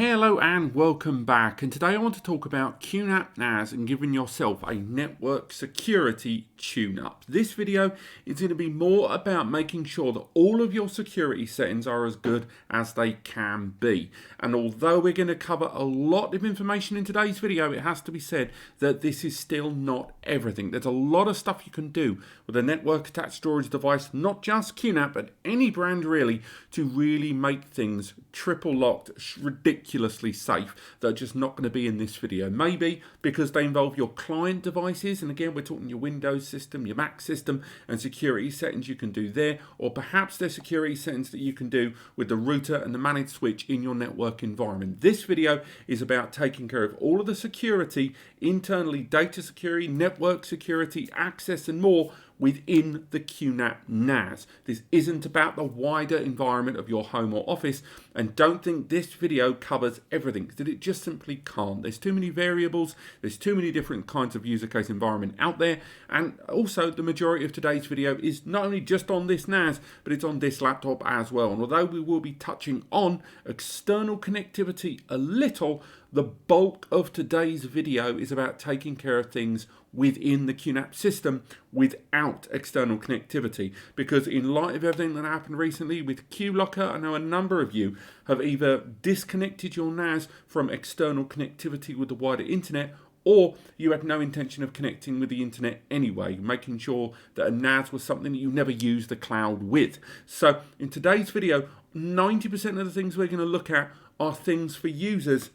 Hello and welcome back, and today I want to talk about QNAP NAS and giving yourself a network security tune-up. This video is going to be more about making sure that all of your security settings are as good as they can be. And although we're going to cover a lot of information in today's video, it has to be said that this is still not everything. There's a lot of stuff you can do with a network attached storage device, not just QNAP, but any brand really, to really make things triple locked, ridiculously safe, that are just not going to be in this video. Maybe because they involve your client devices, and again we're talking your Windows system, your Mac system, and security settings you can do there, or perhaps there's security settings that you can do with the router and the managed switch in your network environment. This video is about taking care of all of the security internally, data security, network security, access and more within the QNAP NAS. This isn't about the wider environment of your home or office, and don't think this video covers everything, because it just simply can't. There's too many variables, there's too many different kinds of user case environment out there, and also the majority of today's video is not only just on this NAS, but it's on this laptop as well. And although we will be touching on external connectivity a little, the bulk of today's video is about taking care of things within the QNAP system without external connectivity. Because in light of everything that happened recently with QLocker, I know a number of you have either disconnected your NAS from external connectivity with the wider internet, or you had no intention of connecting with the internet anyway, making sure that a NAS was something that you never use the cloud with. So in today's video, 90% of the things we're going to look at are things for users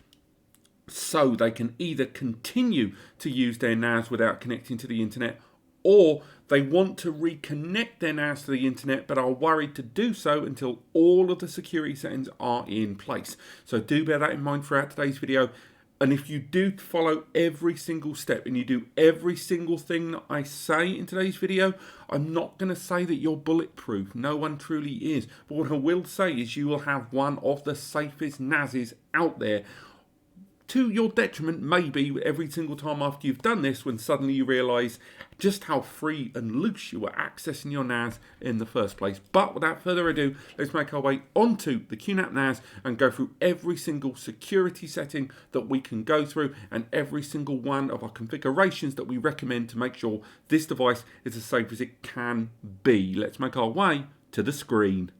so they can either continue to use their NAS without connecting to the internet, or they want to reconnect their NAS to the internet but are worried to do so until all of the security settings are in place. So do bear that in mind throughout today's video. And if you do follow every single step and you do every single thing that I say in today's video, I'm not going to say that you're bulletproof. No one truly is. But what I will say is you will have one of the safest NASes out there, to your detriment maybe every single time after you've done this, when suddenly you realise just how free and loose you were accessing your NAS in the first place. But without further ado, let's make our way onto the QNAP NAS and go through every single security setting that we can go through and every single one of our configurations that we recommend to make sure this device is as safe as it can be. Let's make our way to the screen.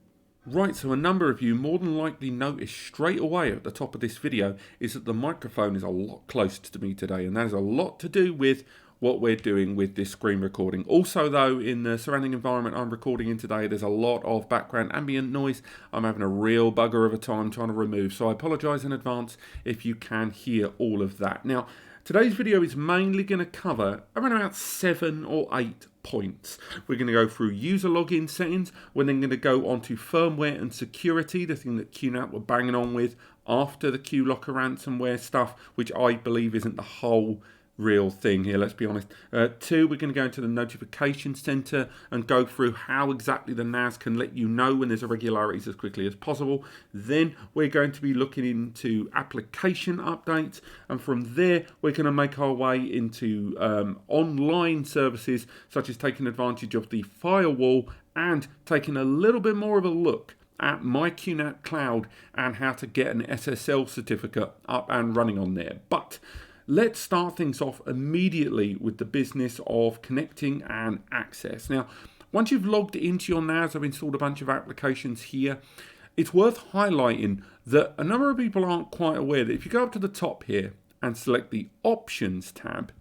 Right, so a number of you more than likely noticed straight away at the top of this video is that the microphone is a lot closer to me today, and that is a lot to do with what we're doing with this screen recording. Also though, in the surrounding environment I'm recording in today, there's a lot of background ambient noise I'm having a real bugger of a time trying to remove, so I apologise in advance if you can hear all of that. Now, today's video is mainly going to cover around about 7 or 8 points. We're going to go through user login settings. We're then going to go on to firmware and security, the thing that QNAP were banging on with after the QLocker ransomware stuff, which I believe isn't the whole real thing here, let's be honest. 2, we're going to go into the notification center and go through how exactly the NAS can let you know when there's irregularities as quickly as possible. Then we're going to be looking into application updates, and from there we're going to make our way into online services, such as taking advantage of the firewall and taking a little bit more of a look at my QNAP Cloud and how to get an SSL certificate up and running on there. But let's start things off immediately with the business of connecting and access. Now, once you've logged into your NAS, I've installed a bunch of applications here. It's worth highlighting that a number of people aren't quite aware that if you go up to the top here and select the Options tab,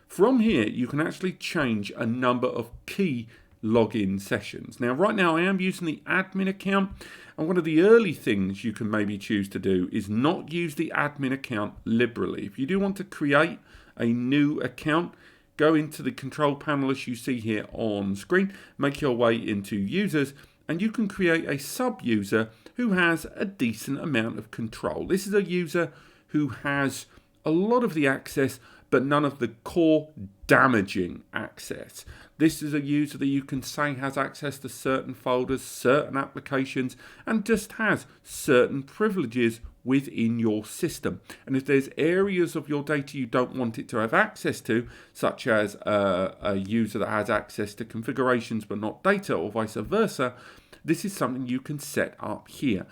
from here you can actually change a number of key login sessions. Now, right now I am using the admin account, and one of the early things you can maybe choose to do is not use the admin account liberally. If you do want to create a new account, go into the control panel as you see here on screen, make your way into users, and you can create a sub-user who has a decent amount of control. This is a user who has a lot of the access, but none of the core damaging access. This is a user that you can say has access to certain folders, certain applications, and just has certain privileges within your system. And if there's areas of your data you don't want it to have access to, such as a user that has access to configurations but not data, or vice versa, this is something you can set up here.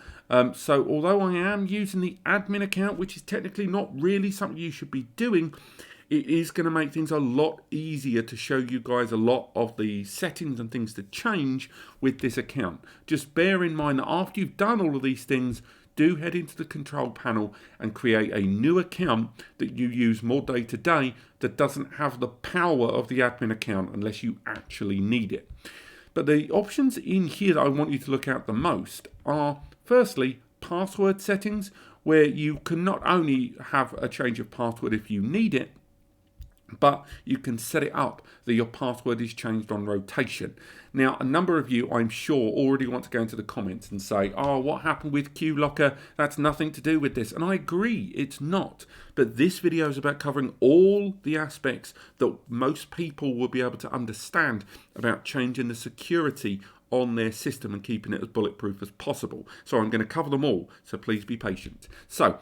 So although I am using the admin account, which is technically not really something you should be doing, it is going to make things a lot easier to show you guys a lot of the settings and things to change with this account. Just bear in mind that after you've done all of these things, do head into the control panel and create a new account that you use more day to day that doesn't have the power of the admin account unless you actually need it. But the options in here that I want you to look at the most are, firstly, password settings, where you can not only have a change of password if you need it, but you can set it up that your password is changed on rotation. Now, a number of you, I'm sure, already want to go into the comments and say, oh, what happened with QLocker? That's nothing to do with this. And I agree, it's not. But this video is about covering all the aspects that most people will be able to understand about changing the security on their system and keeping it as bulletproof as possible. So I'm going to cover them all, so please be patient. So,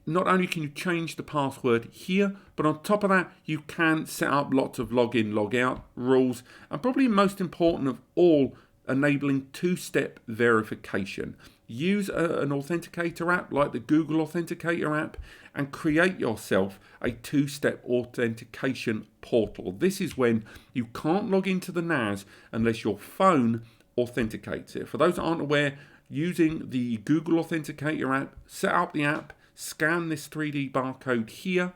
not only can you change the password here, but on top of that, you can set up lots of login, logout rules, and probably most important of all, enabling two-step verification. Use an authenticator app like the Google Authenticator app and create yourself a two-step authentication portal. This is when you can't log into the NAS unless your phone authenticates it. For those that aren't aware, using the Google Authenticator app, set up the app, scan this 3D barcode here,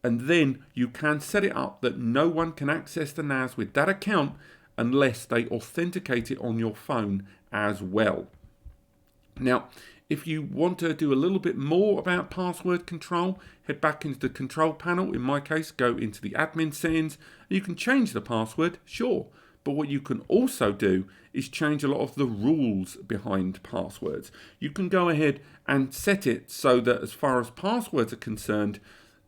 and then you can set it up that no one can access the NAS with that account unless they authenticate it on your phone as well. Now, if you want to do a little bit more about password control, head back into the control panel. In my case, go into the admin settings. You can change the password, sure. But what you can also do is change a lot of the rules behind passwords. You can go ahead and set it so that as far as passwords are concerned,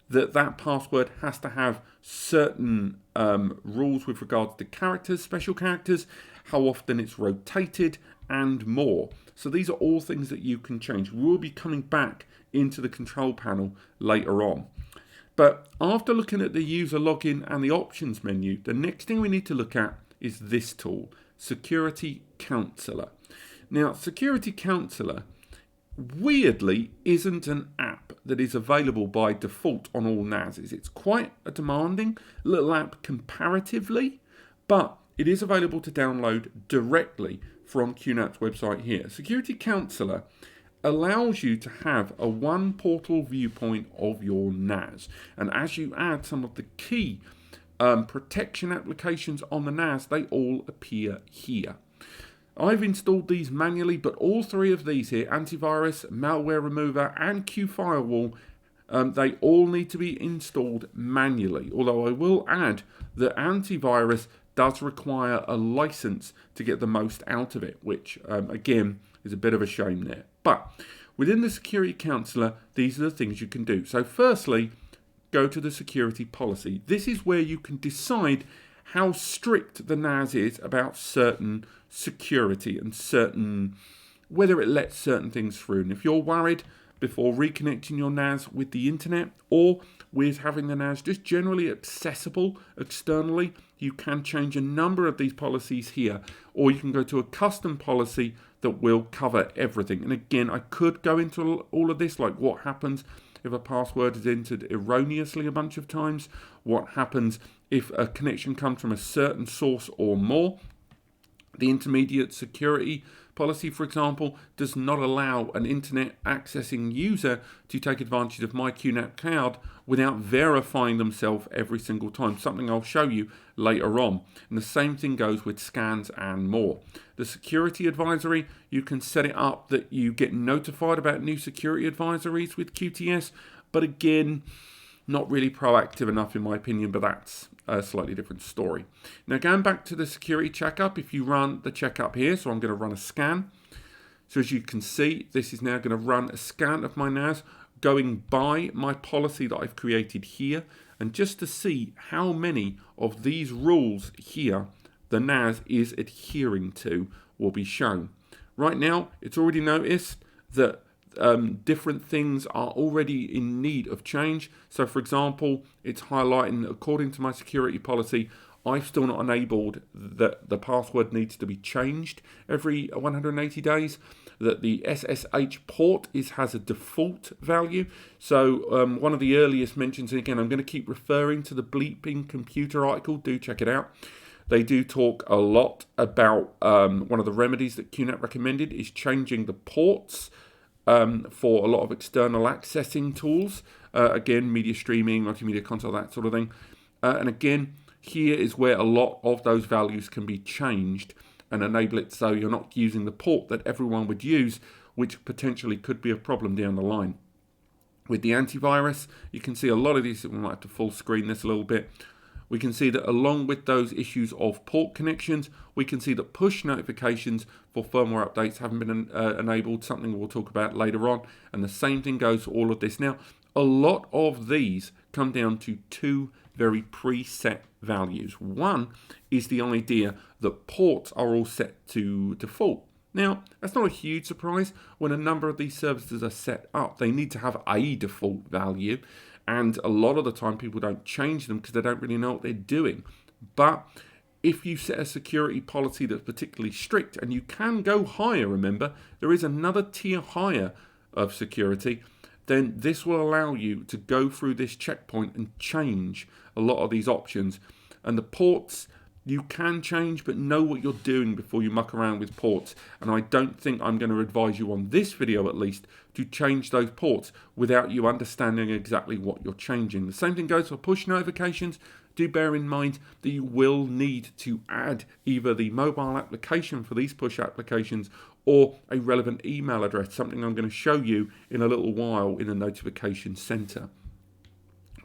that password has to have certain rules with regards to characters, special characters, how often it's rotated, and more. So these are all things that you can change. We'll be coming back into the control panel later on. But after looking at the user login and the options menu, the next thing we need to look at is this tool, Security Counselor. Now, Security Counselor weirdly isn't an app that is available by default on all NASs. It's quite a demanding little app comparatively, but it is available to download directly from QNAP's website here. Security Counselor allows you to have a one portal viewpoint of your NAS. And as you add some of the key protection applications on the NAS, they all appear here. I've installed these manually, but all three of these here, antivirus, malware remover, and QFirewall, they all need to be installed manually. Although I will add that antivirus does require a license to get the most out of it, which again is a bit of a shame there. But within the Security Counselor, these are the things you can do. So firstly, go to the security policy. This is where you can decide how strict the NAS is about certain security and whether it lets certain things through. And if you're worried before reconnecting your NAS with the internet or with having the NAS just generally accessible externally, you can change a number of these policies here, or you can go to a custom policy that will cover everything. And again, I could go into all of this, like what happens if a password is entered erroneously a bunch of times, what happens if a connection comes from a certain source or more. The intermediate security policy, for example, does not allow an internet accessing user to take advantage of my QNAP Cloud without verifying themselves every single time, something I'll show you later on. And the same thing goes with scans and more. The security advisory, you can set it up that you get notified about new security advisories with QTS, but again, not really proactive enough in my opinion, but that's a slightly different story. Now going back to the security checkup, if you run the checkup here, so I'm going to run a scan. So as you can see, this is now going to run a scan of my NAS, going by my policy that I've created here, and just to see how many of these rules here the NAS is adhering to will be shown. Right now, it's already noticed that different things are already in need of change. So for example, it's highlighting, according to my security policy, I've still not enabled that the password needs to be changed every 180 days, that the SSH port has a default value. So one of the earliest mentions, and again, I'm going to keep referring to the Bleeping Computer article, do check it out. They do talk a lot about one of the remedies that QNAP recommended is changing the ports for a lot of external accessing tools. Again, media streaming, multimedia console, that sort of thing. And again, here is where a lot of those values can be changed and enable it so you're not using the port that everyone would use, which potentially could be a problem down the line. With the antivirus, you can see a lot of these, we might have to full screen this a little bit. We can see that along with those issues of port connections, we can see that push notifications for firmware updates haven't been enabled, something we'll talk about later on. And the same thing goes for all of this. Now, a lot of these come down to two very preset values. One is the idea that ports are all set to default. Now, that's not a huge surprise. When a number of these services are set up, they need to have a default value. And a lot of the time people don't change them because they don't really know what they're doing. But if you set a security policy that's particularly strict, and you can go higher, remember, there is another tier higher of security, then this will allow you to go through this checkpoint and change a lot of these options. And the ports, you can change, but know what you're doing before you muck around with ports. And I don't think I'm going to advise you on this video, at least, to change those ports without you understanding exactly what you're changing. The same thing goes for push notifications. Do bear in mind that you will need to add either the mobile application for these push applications or a relevant email address, something I'm going to show you in a little while in the notification center.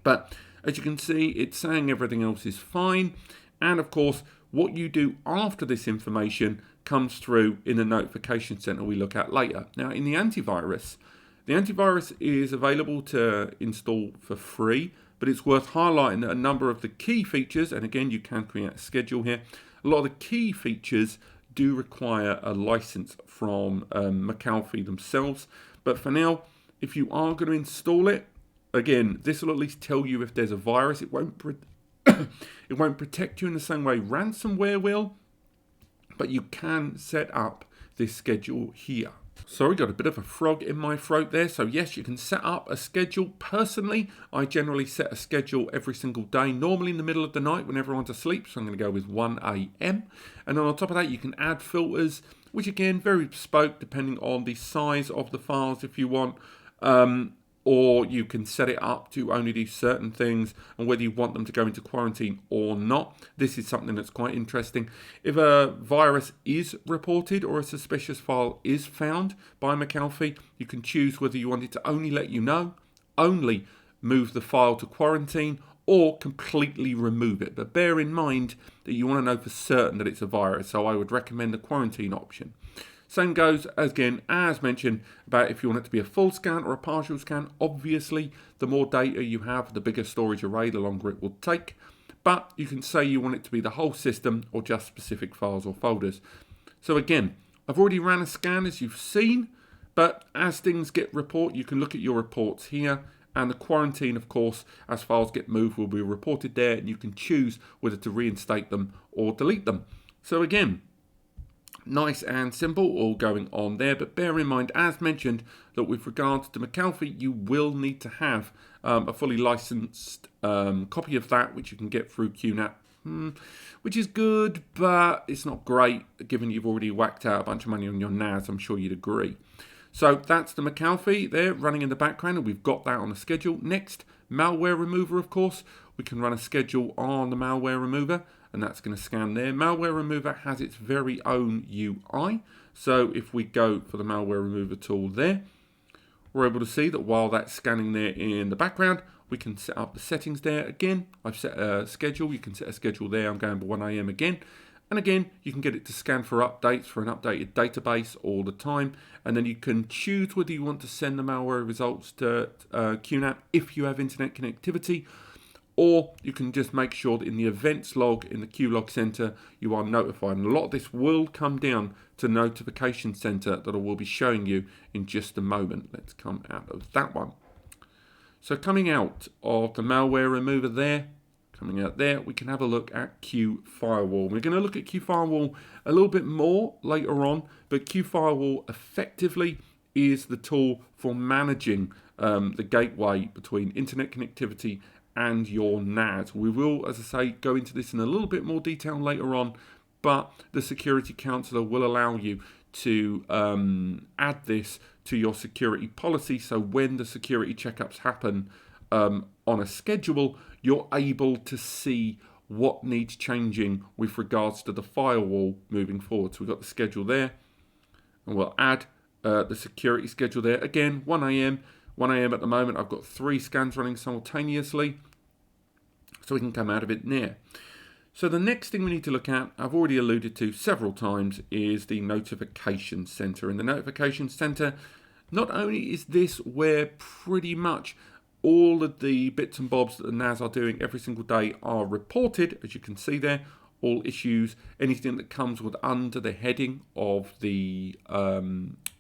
But as you can see, it's saying everything else is fine. And of course, what you do after this information comes through in the notification center we look at later. Now, in the antivirus is available to install for free, but it's worth highlighting that a number of the key features, and again, you can create a schedule here, a lot of the key features do require a license from McAfee themselves. But for now, if you are going to install it, again, this will at least tell you if there's a virus. It won't it won't protect you in the same way ransomware will, but you can set up this schedule here. Sorry, got a bit of a frog in my throat there. So yes, you can set up a schedule. Personally, I generally set a schedule every single day, normally in the middle of the night when everyone's asleep. So I'm going to go with 1 a.m. And then on top of that, you can add filters, which again, very bespoke, depending on the size of the files if you want. Or you can set it up to only do certain things and whether you want them to go into quarantine or not. This is something that's quite interesting. If a virus is reported or a suspicious file is found by McAfee, you can choose whether you want it to only let you know, only move the file to quarantine, or completely remove it. But bear in mind that you want to know for certain that it's a virus, so I would recommend the quarantine option. Same goes, again, as mentioned, about if you want it to be a full scan or a partial scan. Obviously, the more data you have, the bigger storage array, the longer it will take. But you can say you want it to be the whole system or just specific files or folders. So again, I've already ran a scan, as you've seen, but as things get reported, you can look at your reports here. And the quarantine, of course, as files get moved, will be reported there, and you can choose whether to reinstate them or delete them. So again, nice and simple, all going on there. But bear in mind, as mentioned, that with regards to McAfee, you will need to have a fully licensed copy of that, which you can get through QNAP, which is good, but it's not great, given you've already whacked out a bunch of money on your NAS. I'm sure you'd agree. So that's the McAfee there running in the background, and we've got that on the schedule. Next, malware remover, of course. We can run a schedule on the malware remover, and that's going to scan there. Malware remover has its very own UI. So if we go for the malware remover tool there, we're able to see that while that's scanning there in the background, we can set up the settings there. Again, I've set a schedule. You can set a schedule there. I'm going by 1 a.m. again. And again, you can get it to scan for updates for an updated database all the time. And then you can choose whether you want to send the malware results to QNAP if you have internet connectivity, or you can just make sure that in the events log in the QLog Center you are notified. And a lot of this will come down to Notification Center that I will be showing you in just a moment. Let's come out of that one. So coming out of the malware remover there, coming out there, we can have a look at QFirewall. We're going to look at QFirewall a little bit more later on, but QFirewall effectively is the tool for managing the gateway between internet connectivity and your NAS. We will, as I say, go into this in a little bit more detail later on, but the Security Counselor will allow you to add this to your security policy, so when the security checkups happen on a schedule, you're able to see what needs changing with regards to the firewall moving forward. So we've got the schedule there, and we'll add the security schedule there. Again, 1 a.m. 1 a.m. at the moment, I've got 3 scans running simultaneously, so we can come out of it there. So the next thing we need to look at, I've already alluded to several times, is the Notification Center. In the Notification Center, not only is this where pretty much all of the bits and bobs that the NAS are doing every single day are reported, as you can see there, all issues, anything that comes with under the heading of the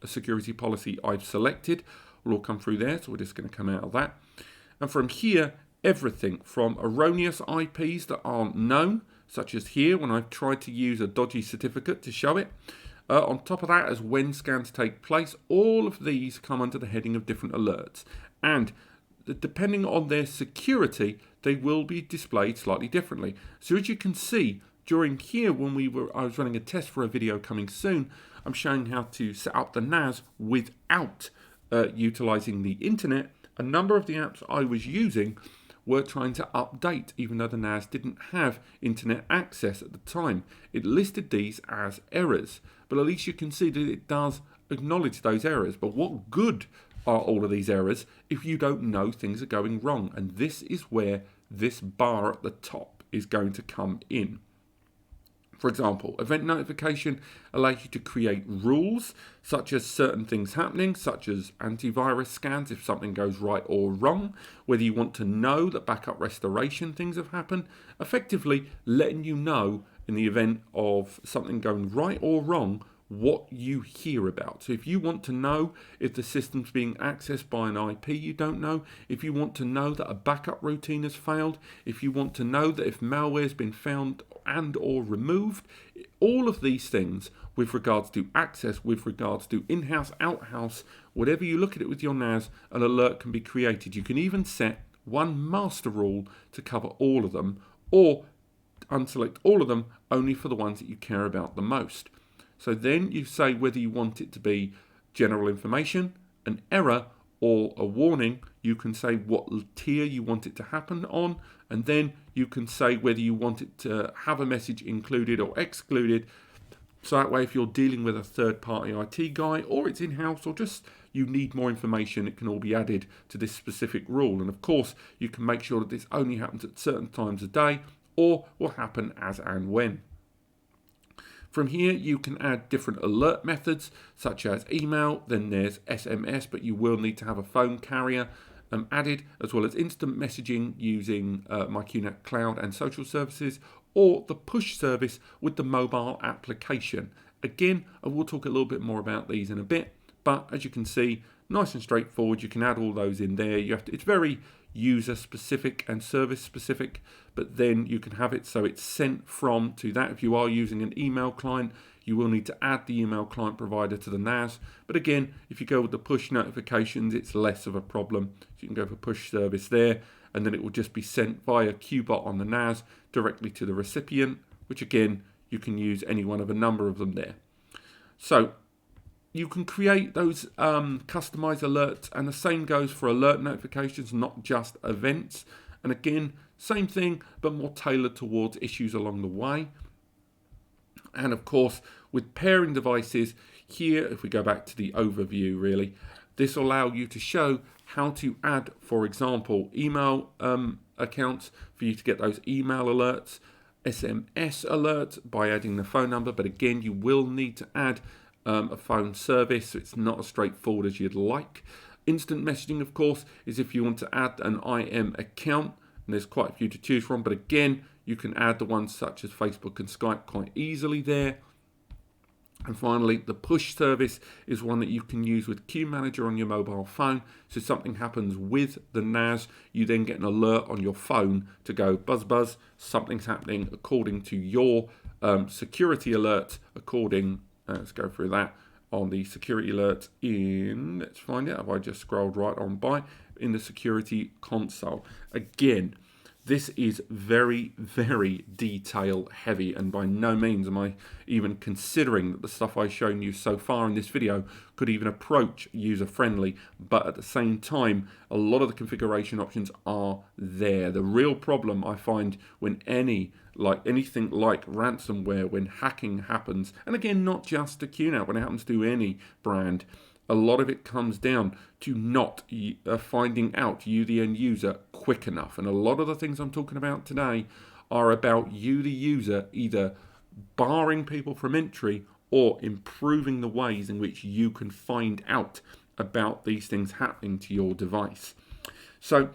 security policy I've selected will all come through there, so we're just going to come out of that. And from here, everything from erroneous IPs that aren't known, such as here when I've tried to use a dodgy certificate to show it. On top of that, as when scans take place, all of these come under the heading of different alerts. And depending on their security, they will be displayed slightly differently. So as you can see, during here when I was running a test for a video coming soon, I'm showing how to set up the NAS without utilizing the internet. A number of the apps I was using were trying to update, even though the NAS didn't have internet access at the time. It listed these as errors, but at least you can see that it does acknowledge those errors. But what good are all of these errors if you don't know things are going wrong? And this is where this bar at the top is going to come in. For example, event notification allows you to create rules, such as certain things happening, such as antivirus scans if something goes right or wrong, whether you want to know that backup restoration things have happened, effectively letting you know in the event of something going right or wrong what you hear about. So if you want to know if the system's being accessed by an IP you don't know, if you want to know that a backup routine has failed, if you want to know that if malware has been found and or removed, all of these things with regards to access, with regards to in-house, out-house, whatever you look at it with your NAS, an alert can be created. You can even set one master rule to cover all of them, or unselect all of them only for the ones that you care about the most. So then you say whether you want it to be general information, an error, or a warning. You can say what tier you want it to happen on, and then you can say whether you want it to have a message included or excluded. So that way, if you're dealing with a third-party IT guy, or it's in-house, or just you need more information, it can all be added to this specific rule. And of course, you can make sure that this only happens at certain times of day, or will happen as and when. From here, you can add different alert methods, such as email, then there's SMS, but you will need to have a phone carrier added, as well as instant messaging using my QNAP Cloud and social services, or the push service with the mobile application. Again, I will talk a little bit more about these in a bit, but as you can see, nice and straightforward. You can add all those in there. It's very user specific and service specific, but then you can have it so it's sent from to that. If you are using an email client, you will need to add the email client provider to the NAS. But again, if you go with the push notifications, it's less of a problem. So you can go for push service there, and then it will just be sent via QBot on the NAS directly to the recipient, which again, you can use any one of a number of them there. So you can create those customized alerts, and the same goes for alert notifications, not just events. And again, same thing, but more tailored towards issues along the way. And of course, with pairing devices, here, if we go back to the overview really, this will allow you to show how to add, for example, email accounts for you to get those email alerts, SMS alerts by adding the phone number. But again, you will need to add a phone service, so it's not as straightforward as you'd like. Instant messaging, of course, is if you want to add an IM account. and there's quite a few to choose from, but again, you can add the ones such as Facebook and Skype quite easily there. And finally, the push service is one that you can use with Queue Manager on your mobile phone. So if something happens with the NAS, you then get an alert on your phone to go buzz buzz, something's happening according to your security alert. Let's go through that on the security alert let's find it, have I just scrolled right on by, in the security console. Again, this is very, very detail heavy, and by no means am I even considering that the stuff I've shown you so far in this video could even approach user friendly, but at the same time, a lot of the configuration options are there. The real problem I find when anything like ransomware, when hacking happens, and again, not just to QNAP, when it happens to any brand, a lot of it comes down to not finding out you, the end user, quick enough. And a lot of the things I'm talking about today are about you, the user, either barring people from entry or improving the ways in which you can find out about these things happening to your device. So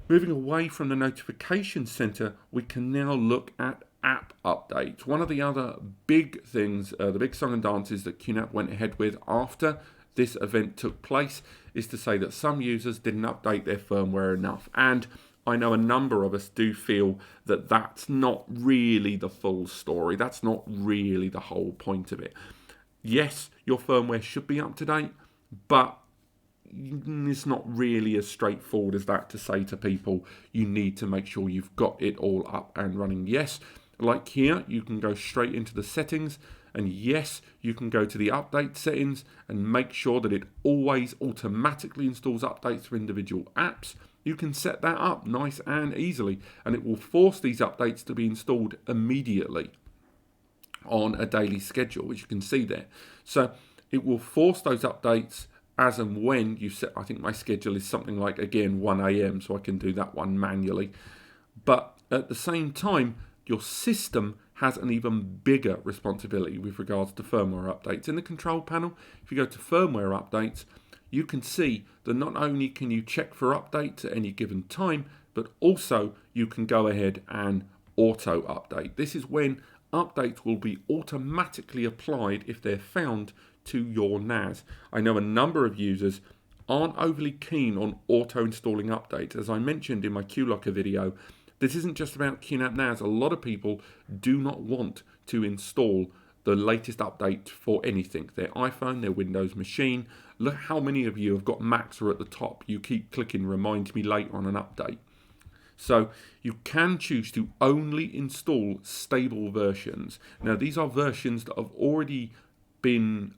moving away from the notification center, we can now look at app updates. One of the other big things, the big song and dances that QNAP went ahead with after this event took place, is to say that some users didn't update their firmware enough. And I know a number of us do feel that that's not really the full story. That's not really the whole point of it. Yes, your firmware should be up to date, but it's not really as straightforward as that to say to people, you need to make sure you've got it all up and running. Yes, like here, you can go straight into the settings, and yes, you can go to the update settings and make sure that it always automatically installs updates for individual apps. You can set that up nice and easily, and it will force these updates to be installed immediately on a daily schedule, which you can see there. So it will force those updates as and when you set. I think my schedule is something like, again, 1 a.m, so I can do that one manually. But at the same time, your system has an even bigger responsibility with regards to firmware updates. In the control panel, if you go to firmware updates, you can see that not only can you check for updates at any given time, but also you can go ahead and auto update. This is when updates will be automatically applied if they're found to your NAS. I know a number of users aren't overly keen on auto installing updates. As I mentioned in my QLocker video, this isn't just about QNAP NAS. A lot of people do not want to install the latest update for anything. Their iPhone, their Windows machine. Look how many of you have got Macs are at the top. You keep clicking remind me later on an update. So you can choose to only install stable versions. Now these are versions that have already been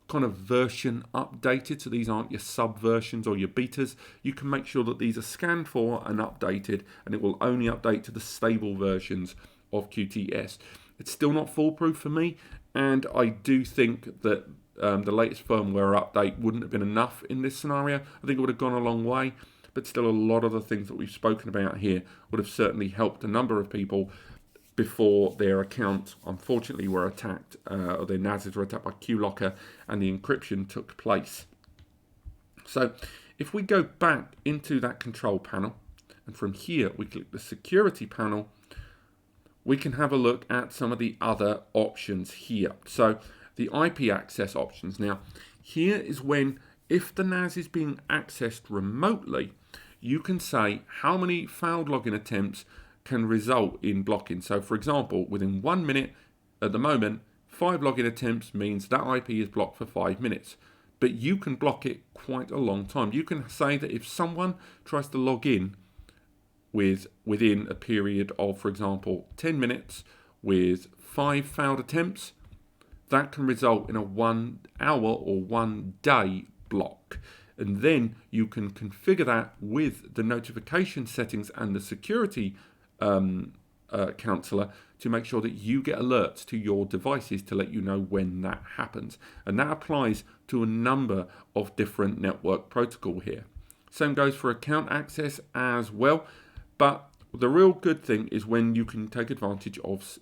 kind of version updated, so these aren't your sub versions or your betas. You can make sure that these are scanned for and updated, and it will only update to the stable versions of QTS. It's still not foolproof for me, and I do think that the latest firmware update wouldn't have been enough in this scenario. I think it would have gone a long way, but still a lot of the things that we've spoken about here would have certainly helped a number of people before their accounts, unfortunately, were attacked, or their NASs were attacked by QLocker, and the encryption took place. So if we go back into that control panel, and from here we click the security panel, we can have a look at some of the other options here. So the IP access options. Now, here is when, if the NAS is being accessed remotely, you can say how many failed login attempts can result in blocking. So for example, within 1 minute, at the moment, 5 login attempts means that IP is blocked for 5 minutes. But you can block it quite a long time. You can say that if someone tries to log in within a period of, for example, 10 minutes with 5 failed attempts, that can result in a 1 hour or 1 day block. And then you can configure that with the notification settings and the security counselor to make sure that you get alerts to your devices to let you know when that happens. And that applies to a number of different network protocol here. Same goes for account access as well. But the real good thing is when you can take advantage of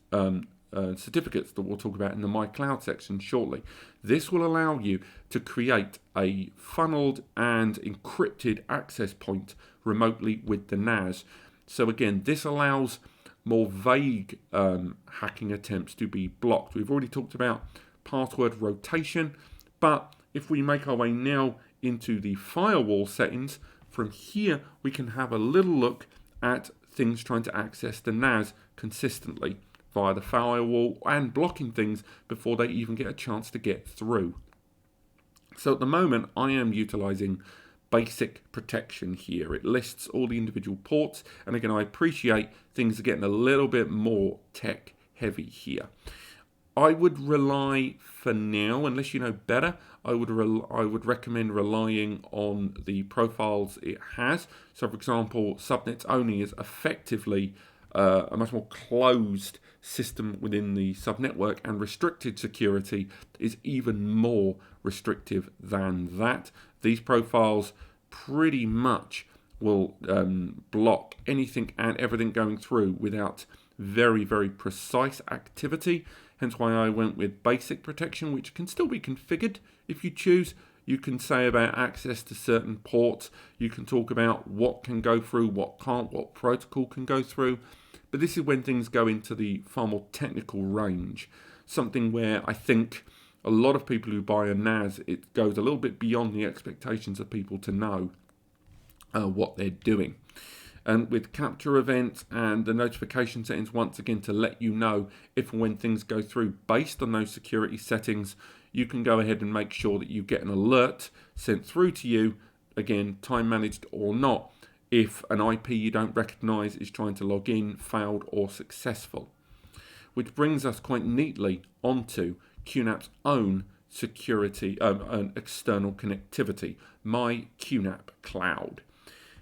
certificates that we'll talk about in the My Cloud section shortly. This will allow you to create a funneled and encrypted access point remotely with the NAS. So again, this allows more vague hacking attempts to be blocked. We've already talked about password rotation, but if we make our way now into the firewall settings, from here we can have a little look at things trying to access the NAS consistently via the firewall and blocking things before they even get a chance to get through. So at the moment I am utilizing basic protection here. It lists all the individual ports, and again I appreciate things are getting a little bit more tech heavy here. I would rely for now, unless you know better, I would recommend relying on the profiles it has. So for example, subnets only is effectively a much more closed system within the subnetwork, and restricted security is even more restrictive than that. These profiles pretty much will block anything and everything going through without very, very precise activity. Hence why I went with basic protection, which can still be configured if you choose. You can say about access to certain ports. You can talk about what can go through, what can't, what protocol can go through. But this is when things go into the far more technical range. Something where I think a lot of people who buy a NAS, it goes a little bit beyond the expectations of people to know what they're doing. And with capture events and the notification settings, once again, to let you know if and when things go through based on those security settings, you can go ahead and make sure that you get an alert sent through to you, again, time managed or not, if an IP you don't recognize is trying to log in, failed or successful. Which brings us quite neatly onto QNAP's own security, external connectivity, my QNAP Cloud.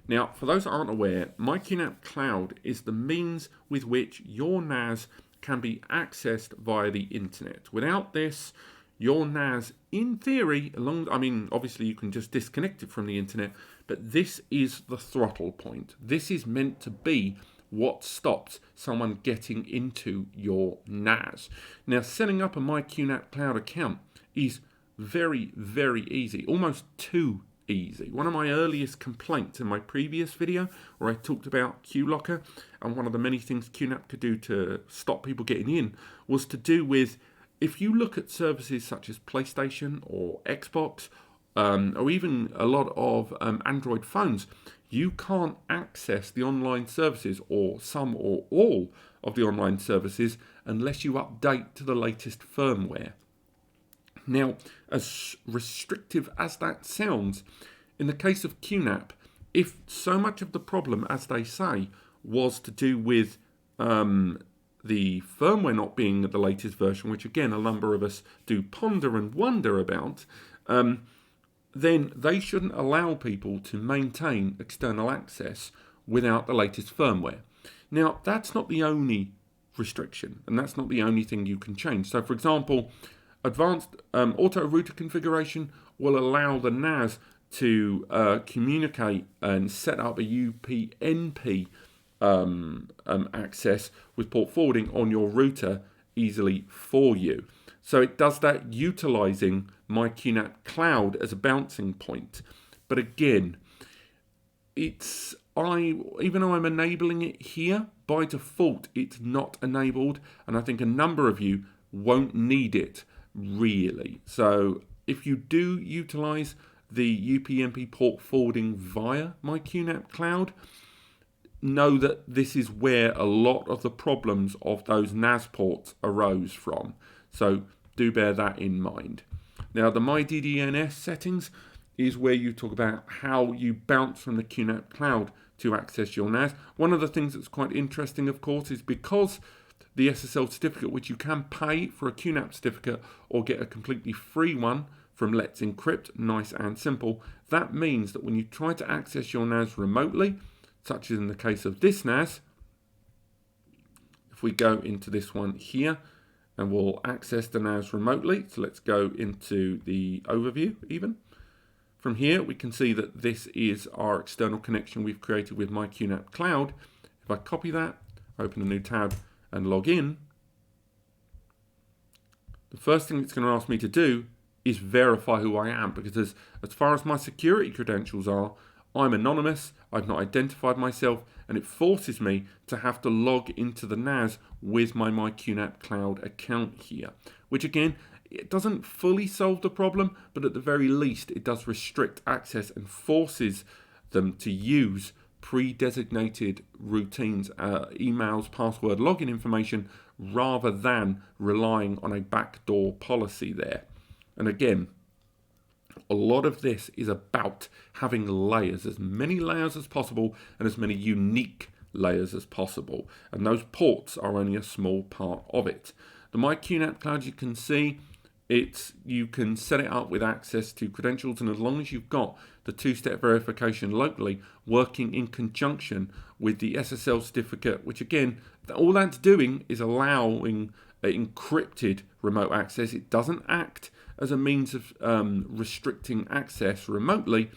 Now, for those that aren't aware, my QNAP Cloud is the means with which your NAS can be accessed via the internet. Without this, your NAS, in theory, obviously you can just disconnect it from the internet, but this is the throttle point. This is meant to be what stops someone getting into your NAS. Now, setting up a My QNAP Cloud account is very, very easy, almost too easy. One of my earliest complaints in my previous video, where I talked about QLocker and one of the many things QNAP could do to stop people getting in, was to do with, if you look at services such as PlayStation or Xbox, or even a lot of Android phones, you can't access the online services, or some or all of the online services, unless you update to the latest firmware. Now, as restrictive as that sounds, in the case of QNAP, if so much of the problem, as they say, was to do with the firmware not being the latest version, which again a number of us do ponder and wonder about, then they shouldn't allow people to maintain external access without the latest firmware. Now, that's not the only restriction, and that's not the only thing you can change. So, for example, advanced auto router configuration will allow the NAS to communicate and set up a UPnP access with port forwarding on your router easily for you. So it does that utilizing my QNAP Cloud as a bouncing point. But again, even though I'm enabling it here, by default it's not enabled, and I think a number of you won't need it really. So if you do utilize the UPnP port forwarding via my QNAP Cloud, know that this is where a lot of the problems of those NAS ports arose from. So do bear that in mind. Now, the My DDNS settings is where you talk about how you bounce from the QNAP Cloud to access your NAS. One of the things that's quite interesting, of course, is because the SSL certificate, which you can pay for a QNAP certificate or get a completely free one from Let's Encrypt, nice and simple, that means that when you try to access your NAS remotely, such as in the case of this NAS, if we go into this one here, and we'll access the NAS remotely, so let's go into the overview even. From here, we can see that this is our external connection we've created with my QNAP Cloud. If I copy that, open a new tab and log in, the first thing it's going to ask me to do is verify who I am, because as far as my security credentials are, I'm anonymous, I've not identified myself, and it forces me to have to log into the NAS with my QNAP Cloud account here, which again, it doesn't fully solve the problem, but at the very least, it does restrict access and forces them to use pre-designated routines, emails, password, login information, rather than relying on a backdoor policy there. And again, a lot of this is about having layers, as many layers as possible and as many unique layers as possible. And those ports are only a small part of it. The QNAP Cloud, you can see, you can set it up with access to credentials, and as long as you've got the two-step verification locally working in conjunction with the SSL certificate, which again, all that's doing is allowing encrypted remote access. It doesn't act as a means of restricting access remotely.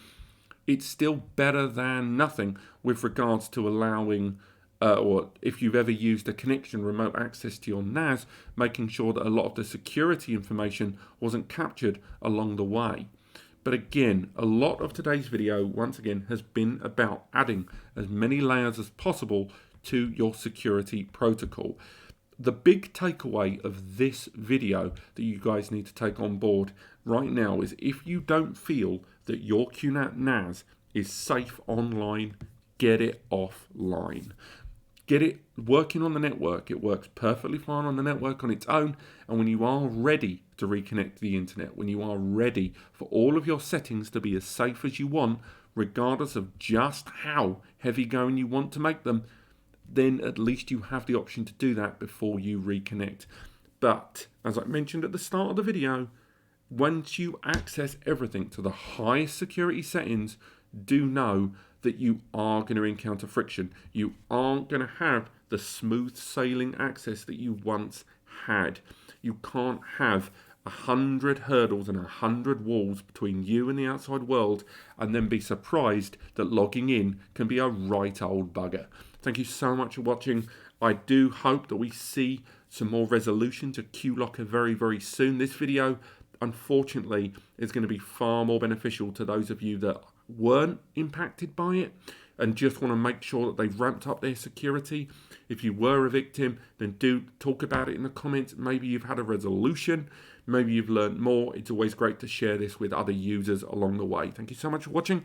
It's still better than nothing with regards to allowing or if you've ever used a connection remote access to your NAS, making sure that a lot of the security information wasn't captured along the way. But again, a lot of today's video, once again, has been about adding as many layers as possible to your security protocol. The big takeaway of this video that you guys need to take on board right now is if you don't feel that your QNAP NAS is safe online, get it offline. Get it working on the network. It works perfectly fine on the network on its own. And when you are ready to reconnect to the internet, when you are ready for all of your settings to be as safe as you want, regardless of just how heavy going you want to make them, then at least you have the option to do that before you reconnect. But as I mentioned at the start of the video, once you access everything to the highest security settings, do know that you are going to encounter friction. You aren't going to have the smooth sailing access that you once had. You can't have 100 hurdles and 100 walls between you and the outside world and then be surprised that logging in can be a right old bugger. Thank you so much for watching. I do hope that we see some more resolution to QLocker very, very soon. This video, unfortunately, is going to be far more beneficial to those of you that weren't impacted by it and just want to make sure that they've ramped up their security. If you were a victim, then do talk about it in the comments. Maybe you've had a resolution. Maybe you've learned more. It's always great to share this with other users along the way. Thank you so much for watching.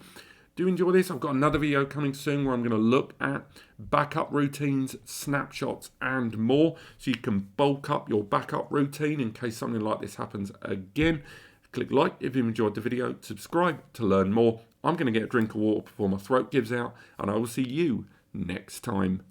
Do enjoy this. I've got another video coming soon where I'm going to look at backup routines, snapshots, and more. So you can bulk up your backup routine in case something like this happens again. Click like if you've enjoyed the video. Subscribe to learn more. I'm going to get a drink of water before my throat gives out, and I will see you next time.